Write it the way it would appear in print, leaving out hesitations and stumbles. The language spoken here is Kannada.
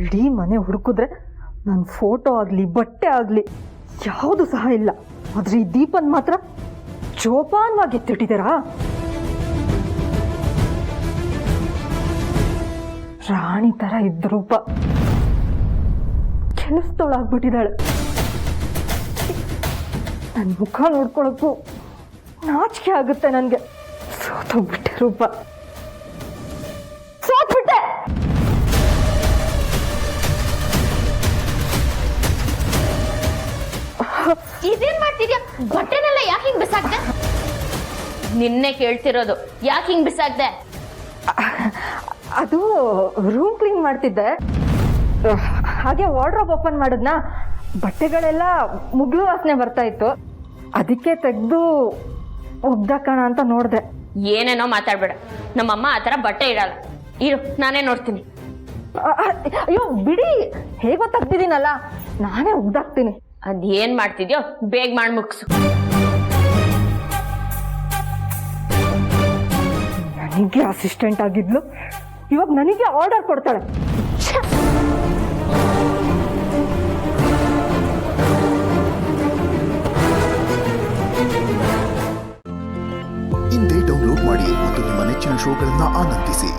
ಇಡೀ ಮನೆ ಹುಡುಕಿದ್ರೆ ನನ್ನ ಫೋಟೋ ಆಗಲಿ ಬಟ್ಟೆ ಆಗಲಿ ಯಾವುದು ಸಹ ಇಲ್ಲ. ಆದ್ರೆ ಈ ದೀಪನ್ ಮಾತ್ರ ಜೋಪಾನವಾಗಿ ಎತ್ತಿಟ್ಟಿದ್ದೀರಾ. ರಾಣಿ ತರ ಇದ್ದ ರೂಪ ಕೆಲಸದೊಳಾಗ್ಬಿಟ್ಟಿದ್ದಾಳೆ. ನನ್ನ ಮುಖ ನೋಡ್ಕೊಳಕ್ಕೂ ನಾಚಿಕೆ ಆಗುತ್ತೆ ನನಗೆ. ಸೋತೋಗ್ಬಿಟ್ಟೆ ರೂಪ, ಸೋತ್ಬಿಟ್ಟೆ. ಇದೇನ್ ಮಾಡ್ತಿದ್ಯಾ? ಬಟ್ಟೆನೆಲ್ಲ ಯಾಕೆ ಹಿಂಗ್ ಬಿಸಾಕ್ದೆ? ನಿನ್ನೆ ಕೇಳ್ತಿರೋದು, ಯಾಕೆ ಹಿಂಗ್ ಬಿಸಾಕ್ದೆ? ಅದು ರೂಮ್ ಕ್ಲೀನ್ ಮಾಡ್ತಿದ್ದೆ, ಹಾಗೆ ವಾರ್ಡ್ರೋಬ್ ಓಪನ್ ಮಾಡಿದ್ನ, ಬಟ್ಟೆಗಳೆಲ್ಲ ಮುಗ್ಲು ವಾಸನೆ ಬರ್ತಾ ಇತ್ತು, ಅದಕ್ಕೆ ತೆಗೆದು ಒಗ್ದಾಕಣ ಅಂತ ನೋಡಿದೆ. ಏನೇನೋ ಮಾತಾಡ್ಬೇಡ, ನಮ್ಮಮ್ಮ ಆತರ ಬಟ್ಟೆ ಇಡಲ್ಲ. ಇರು, ನಾನೇ ನೋಡ್ತೀನಿ. ಅಯ್ಯೋ ಬಿಡಿ, ಹೇಗೋ ತೆಗ್ದಿದ್ದೀನಲ್ಲ, ನಾನೇ ಒಗ್ದಾಕ್ತೀನಿ. ಅದೇನ್ ಮಾಡ್ತಿದ್ಯೋ ಬೇಗ ಮಾಡಿ ಮುಗಿಸು. ನನಗೆ ಅಸಿಸ್ಟೆಂಟ್ ಆಗಿದ್ಲು, ಇವಾಗ ನನಗೆ ಆರ್ಡರ್ ಕೊಡ್ತಾಳೆ. ಇಂದೇ ಡೌನ್ಲೋಡ್ ಮಾಡಿ ಮತ್ತು ನಿಮ್ಮ ನೆಚ್ಚಿನ ಶೋಗಳನ್ನ ಆನಂದಿಸಿ.